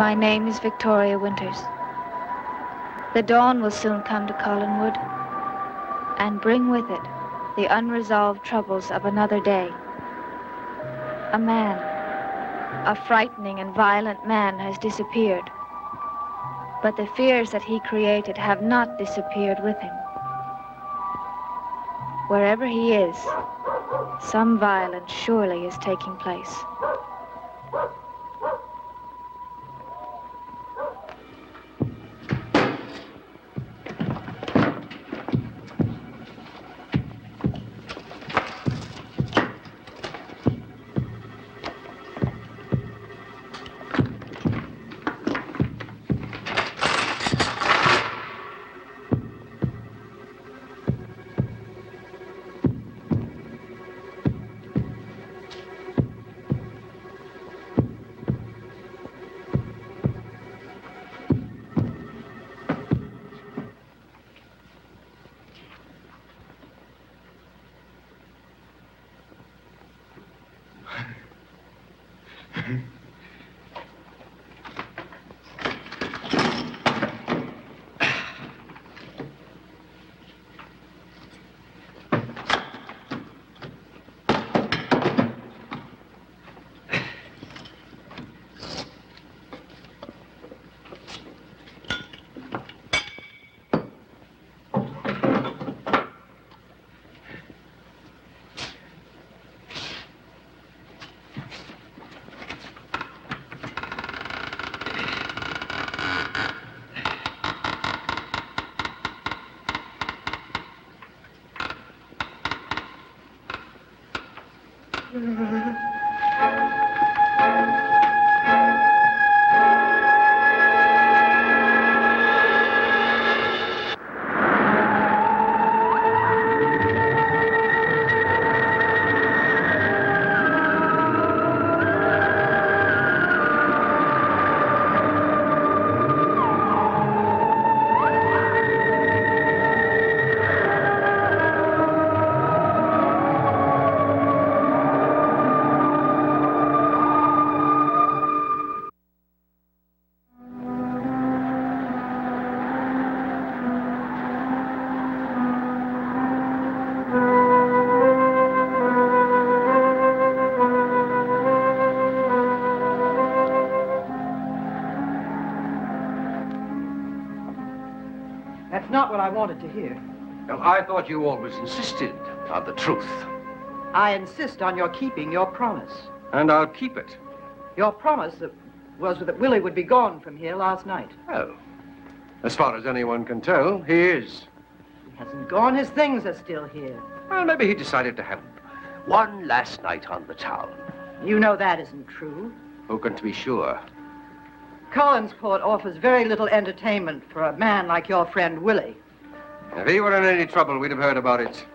My name is Victoria Winters. The dawn will soon come to Collinwood and bring with it the unresolved troubles of another day. A man, a frightening and violent man, has disappeared. But the fears that he created have not disappeared with him. Wherever he is, some violence surely is taking place. Not what I wanted to hear. Well, I thought you always insisted on the truth. I insist on your keeping your promise. And I'll keep it. Your promise was that Willie would be gone from here last night. Well, as far as anyone can tell, he is. He hasn't gone. His things are still here. Well, maybe he decided to have one last night on the town. You know that isn't true. Who can be sure? Collinsport offers very little entertainment for a man like your friend Willie. If he were in any trouble, we'd have heard about it.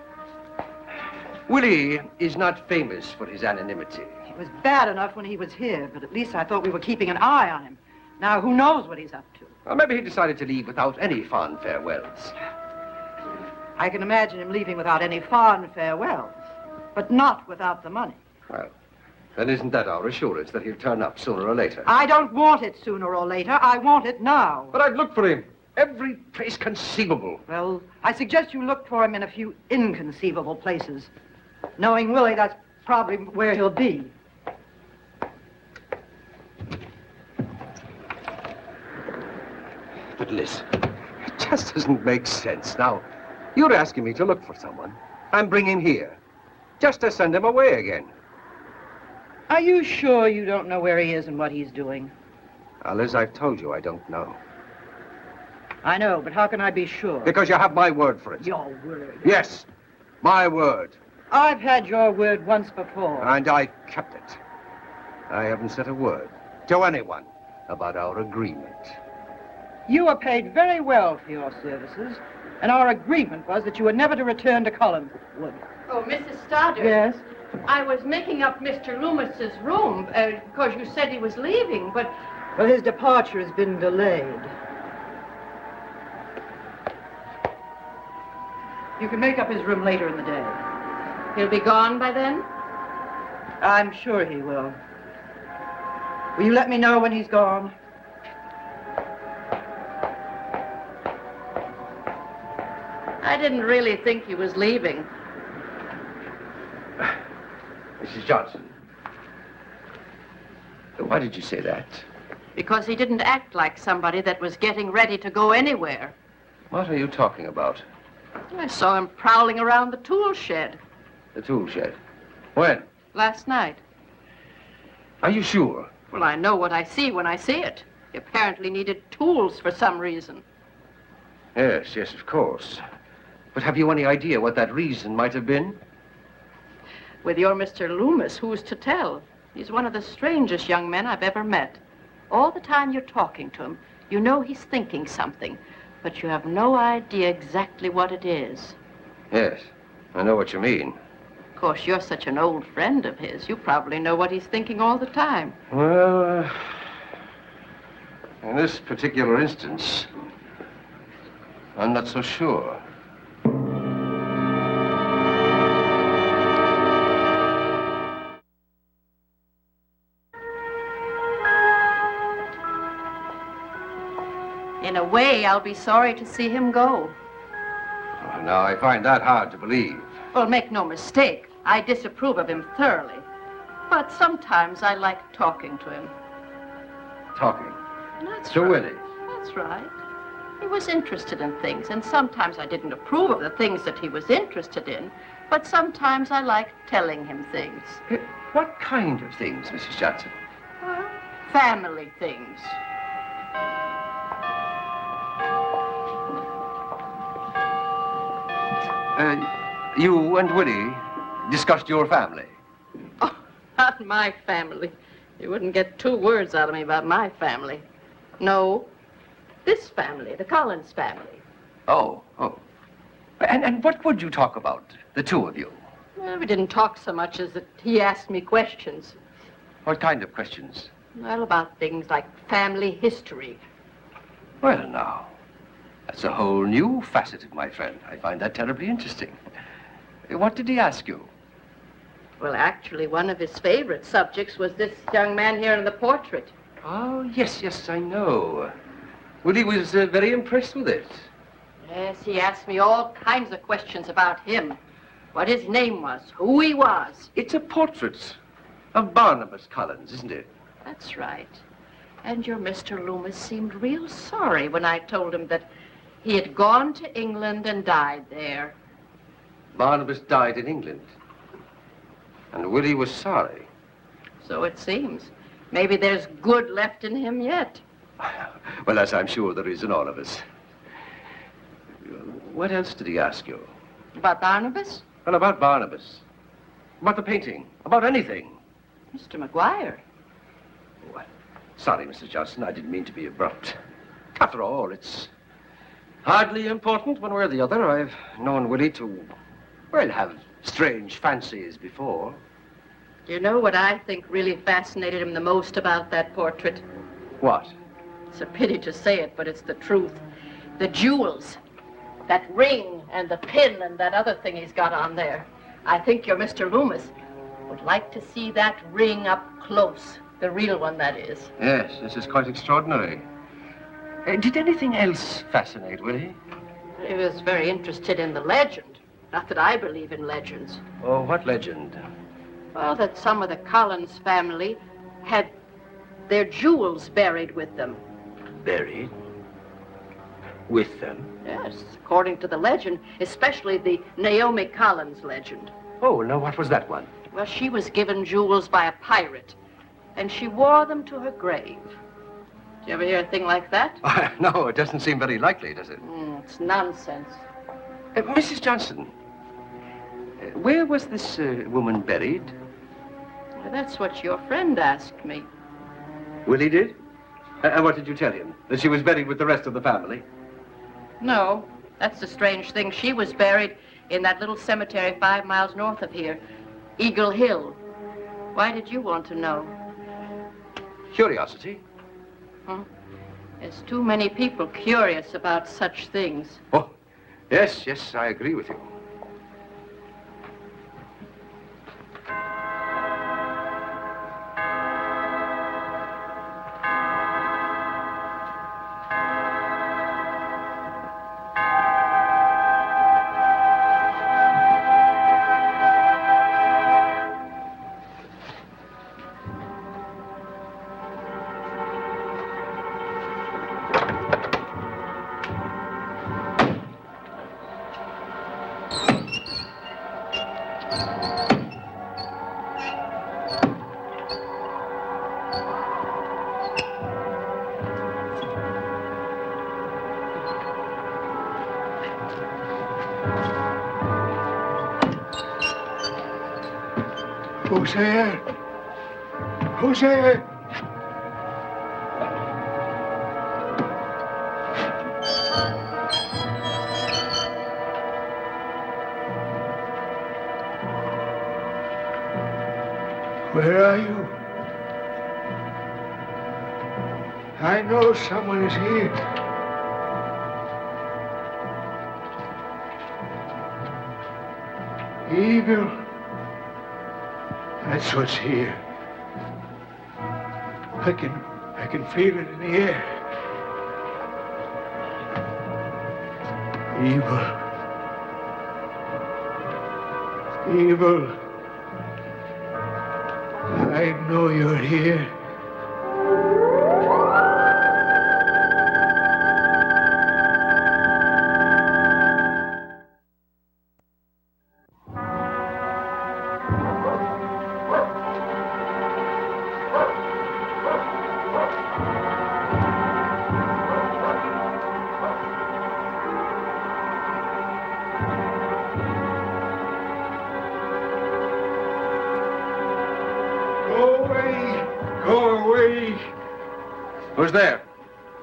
Willie is not famous for his anonymity. It was bad enough when he was here, but at least I thought we were keeping an eye on him. Now, who knows what he's up to? Well, maybe he decided to leave without any fond farewells. I can imagine him leaving without any fond farewells, but not without the money. Well, then isn't that our assurance that he'll turn up sooner or later? I don't want it sooner or later. I want it now. But I've looked for him. Every place conceivable. Well, I suggest you look for him in a few inconceivable places. Knowing Willie, that's probably where he'll be. But Liz, it just doesn't make sense. Now, you're asking me to look for someone and bring him here, just to send him away again. Are you sure you don't know where he is and what he's doing? Liz, I've told you I don't know. I know, but how can I be sure? Because you have my word for it. Your word? Yes, my word. I've had your word once before. And I kept it. I haven't said a word to anyone about our agreement. You were paid very well for your services, and our agreement was that you were never to return to Collinwood. Oh, Mrs. Stoddard. Yes? I was making up Mr. Loomis's room because you said he was leaving, but... Well, his departure has been delayed. You can make up his room later in the day. He'll be gone by then? I'm sure he will. Will you let me know when he's gone? I didn't really think he was leaving. Mrs. Johnson. Why did you say that? Because he didn't act like somebody that was getting ready to go anywhere. What are you talking about? I saw him prowling around the tool shed. The tool shed. When? Last night. Are you sure? Well, I know what I see when I see it. He apparently needed tools for some reason. Yes, of course. But have you any idea what that reason might have been? With your Mr. Loomis, who's to tell? He's one of the strangest young men I've ever met. All the time you're talking to him, you know he's thinking something, but you have no idea exactly what it is. Yes, I know what you mean. Of course, you're such an old friend of his. You probably know what he's thinking all the time. Well, in this particular instance, I'm not so sure. In a way, I'll be sorry to see him go. Oh, now, I find that hard to believe. Well, make no mistake, I disapprove of him thoroughly. But sometimes I like talking to him. Talking. That's To right. Willie. That's right. He was interested in things, and sometimes I didn't approve of the things that he was interested in, but sometimes I liked telling him things. What kind of things, Mrs. Johnson? Well, family things. You and Willie discussed your family. Oh, not my family. You wouldn't get 2 words out of me about my family. No, this family, the Collins family. Oh. And what would you talk about, the two of you? Well, we didn't talk so much as that he asked me questions. What kind of questions? Well, about things like family history. Well, now, that's a whole new facet of my friend. I find that terribly interesting. What did he ask you? Well, actually, one of his favorite subjects was this young man here in the portrait. Oh, yes, I know. Willie was very impressed with it. Yes, he asked me all kinds of questions about him. What his name was, who he was. It's a portrait of Barnabas Collins, isn't it? That's right. And your Mr. Loomis seemed real sorry when I told him that he had gone to England and died there. Barnabas died in England. And Willie was sorry. So it seems. Maybe there's good left in him yet. Well, as I'm sure there is in all of us. What else did he ask you? About Barnabas? Well, about Barnabas. About the painting. About anything. Mr. McGuire. Oh, sorry, Mrs. Johnson. I didn't mean to be abrupt. After all, it's hardly important one way or the other. I've known Willie to, well, have strange fancies before. Do you know what I think really fascinated him the most about that portrait? What? It's a pity to say it, but it's the truth. The jewels. That ring and the pin and that other thing he's got on there. I think your Mr. Loomis would like to see that ring up close. The real one, that is. Yes, this is quite extraordinary. Did anything else fascinate Willie? He was very interested in the legend. Not that I believe in legends. Oh, what legend? Well, that some of the Collins family had their jewels buried with them. Buried? With them? Yes, according to the legend, especially the Naomi Collins legend. Oh, now what was that one? Well, she was given jewels by a pirate, and she wore them to her grave. Did you ever hear a thing like that? No, it doesn't seem very likely, does it? It's nonsense. Mrs. Johnson, where was this woman buried? Well, that's what your friend asked me. Willie did? And what did you tell him? That she was buried with the rest of the family? No, that's the strange thing. She was buried in that little cemetery 5 miles north of here, Eagle Hill. Why did you want to know? Curiosity. There's too many people curious about such things. Oh, yes, I agree with you. Hosea! Hosea! Where are you? I know someone is here. Evil. That's what's here. I can feel it in the air. Evil. Evil. I know you're here. Who's there?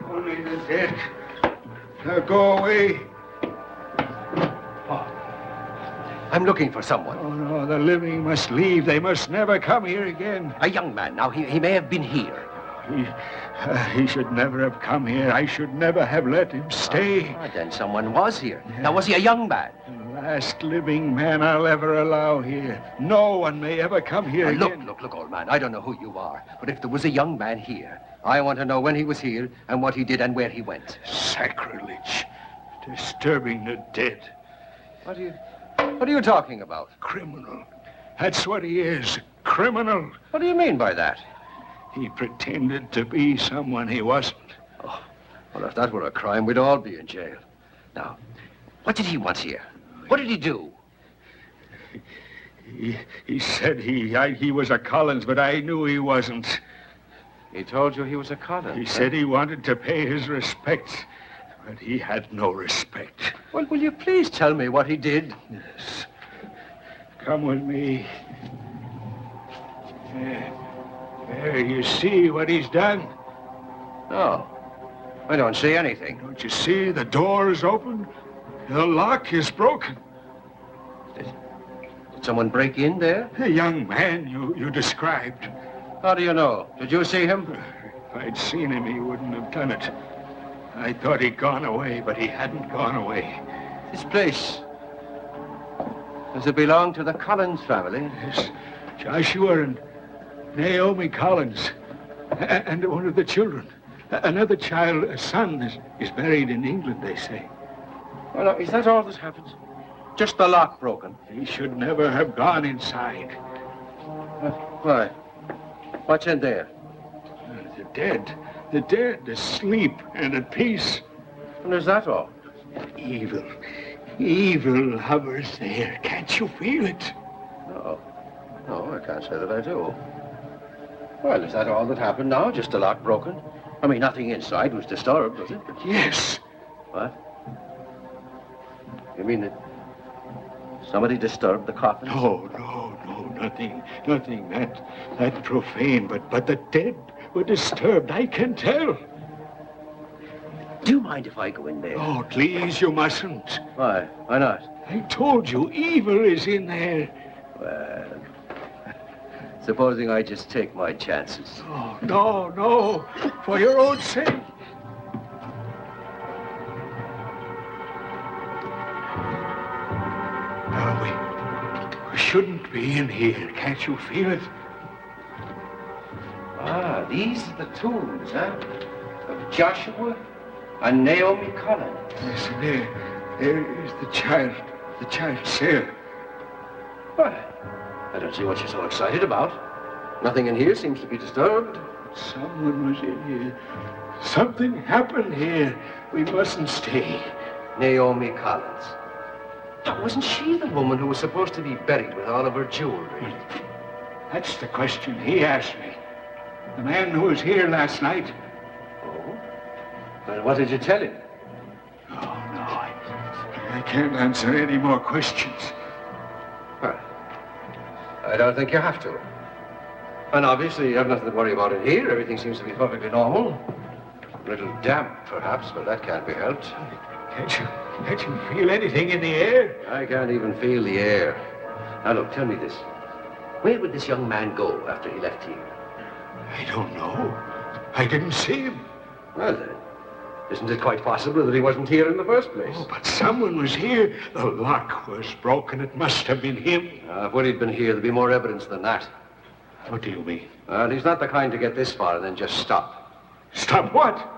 Only the dead. Now go away. Oh. I'm looking for someone. Oh, no, the living must leave. They must never come here again. A young man. Now, he may have been here. He should never have come here. I should never have let him stay. Then someone was here. Yeah. Now, was he a young man? The last living man I'll ever allow here. No one may ever come here again. Look, old man. I don't know who you are, but if there was a young man here, I want to know when he was here and what he did and where he went. Sacrilege. Disturbing the dead. What are you talking about? Criminal. That's what he is. Criminal. What do you mean by that? He pretended to be someone he wasn't. Oh, well, if that were a crime, we'd all be in jail. Now, what did he want here? What did he do? He said he was a Collins, but I knew he wasn't. He told you he was a Collins? He said he wanted to pay his respects, but he had no respect. Well, will you please tell me what he did? Yes. Come with me. There, you see what he's done? No, I don't see anything. Don't you see? The door is open. The lock is broken. Did someone break in there? The young man you described. How do you know? Did you see him? If I'd seen him, he wouldn't have done it. I thought he'd gone away, but he hadn't gone away. This place, does it belong to the Collins family? Yes. Joshua and Naomi Collins, and one of the children. Another child, a son, is buried in England, they say. Well, is that all that happened? Just the lock broken? He should never have gone inside. Why? What's in there? The dead, asleep and at peace. And is that all? Evil hovers there. Can't you feel it? No, I can't say that I do. Well, is that all that happened now? Just the lock broken? I mean, nothing inside was disturbed, was it? Yes. What? You mean that somebody disturbed the coffin? No, nothing that profane, but the dead were disturbed, I can tell. Do you mind if I go in there? Oh, please, you mustn't. Why? Why not? I told you, evil is in there. Well, supposing I just take my chances. Oh, no, for your own sake. We shouldn't be in here. Can't you feel it? Ah, these are the tombs, huh? Of Joshua and Naomi Collins. Yes, there is the child Sarah. Why? I don't see what you're so excited about. Nothing in here seems to be disturbed. Someone was in here. Something happened here. We mustn't stay. Naomi Collins. Now, wasn't she the woman who was supposed to be buried with all of her jewelry? That's the question he asked me. The man who was here last night. Oh? Well, what did you tell him? Oh, no, I can't answer any more questions. Well, I don't think you have to. And obviously, you have nothing to worry about in here. Everything seems to be perfectly normal. A little damp, perhaps, but that can't be helped. Can't you feel anything in the air? I can't even feel the air. Now, look, tell me this. Where would this young man go after he left here? I don't know. I didn't see him. Well, then, isn't it quite possible that he wasn't here in the first place? Oh, but someone was here. The lock was broken. It must have been him. If he'd been here, there'd be more evidence than that. What do you mean? He's not the kind to get this far and then just stop. Stop what?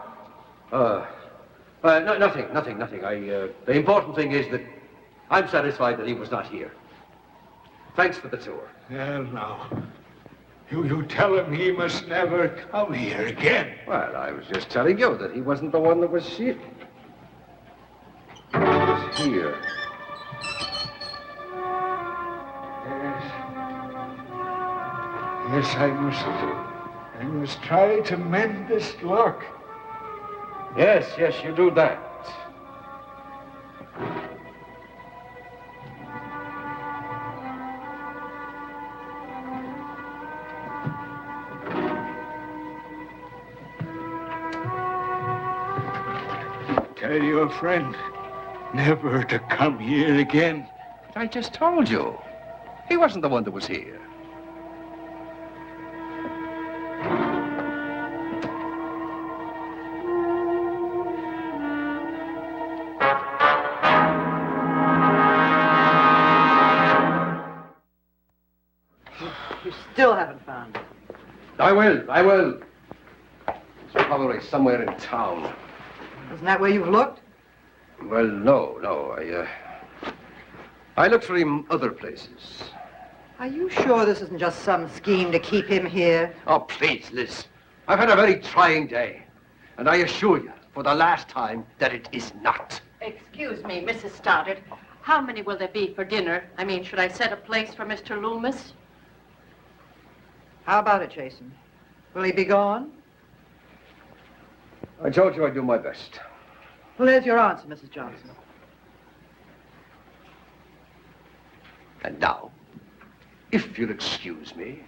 Nothing. The important thing is that I'm satisfied that he was not here. Thanks for the tour. Well, now, you tell him he must never come here again. Well, I was just telling you that he wasn't the one that was here. He was here. Yes, I must try to mend this lock. Yes, you do that. Tell your friend never to come here again. I just told you. He wasn't the one that was here. You still haven't found it. I will. It's probably somewhere in town. Isn't that where you've looked? Well, no. I looked for him other places. Are you sure this isn't just some scheme to keep him here? Oh, please, Liz. I've had a very trying day. And I assure you, for the last time, that it is not. Excuse me, Mrs. Stoddard. How many will there be for dinner? I mean, should I set a place for Mr. Loomis? How about it, Jason? Will he be gone? I told you I'd do my best. Well, there's your answer, Mrs. Johnson. And now, if you'll excuse me.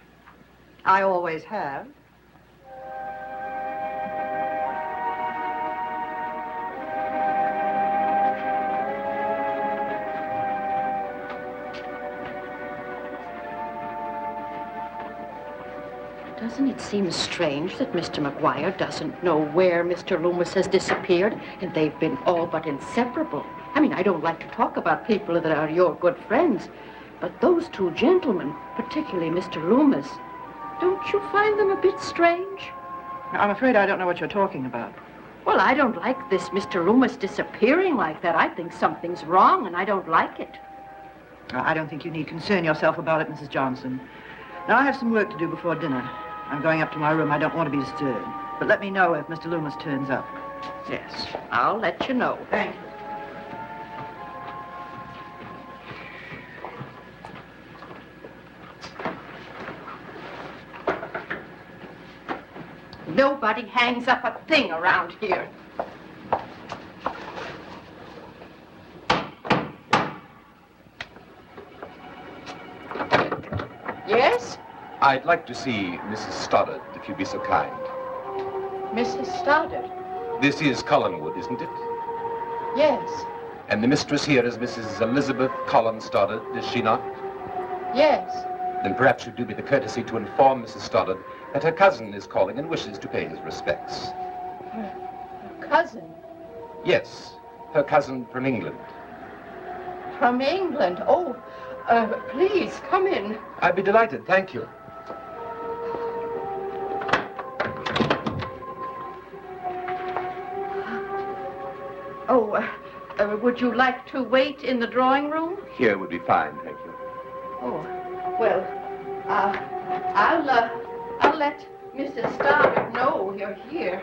I always have. Doesn't it seem strange that Mr. McGuire doesn't know where Mr. Loomis has disappeared, and they've been all but inseparable? I mean, I don't like to talk about people that are your good friends, but those two gentlemen, particularly Mr. Loomis, don't you find them a bit strange? I'm afraid I don't know what you're talking about. Well, I don't like this Mr. Loomis disappearing like that. I think something's wrong, and I don't like it. I don't think you need concern yourself about it, Mrs. Johnson. Now, I have some work to do before dinner. I'm going up to my room. I don't want to be disturbed. But let me know if Mr. Loomis turns up. Yes, I'll let you know. Thank you. Nobody hangs up a thing around here. Yes? I'd like to see Mrs. Stoddard, if you'd be so kind. Mrs. Stoddard? This is Collinwood, isn't it? Yes. And the mistress here is Mrs. Elizabeth Collins Stoddard, is she not? Yes. Then perhaps you'd do me the courtesy to inform Mrs. Stoddard that her cousin is calling and wishes to pay his respects. Her cousin? Yes, her cousin from England. From England? Oh, please, come in. I'd be delighted, thank you. Oh, would you like to wait in the drawing room? Here would be fine, thank you. Oh, well, I'll let Mrs. Stoddard know you're here.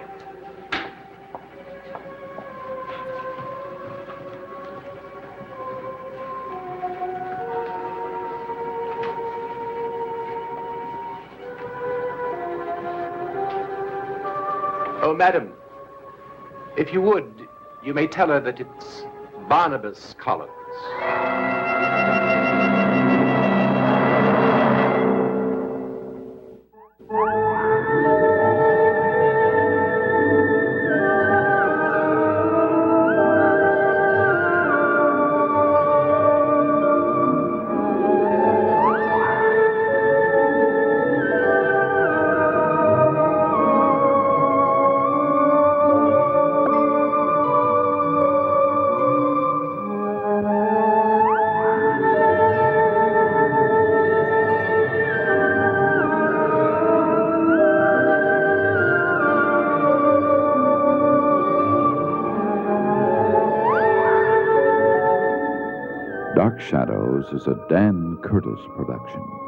Oh, madam, if you would, you may tell her that it's Barnabas Collins. Dark Shadows is a Dan Curtis production.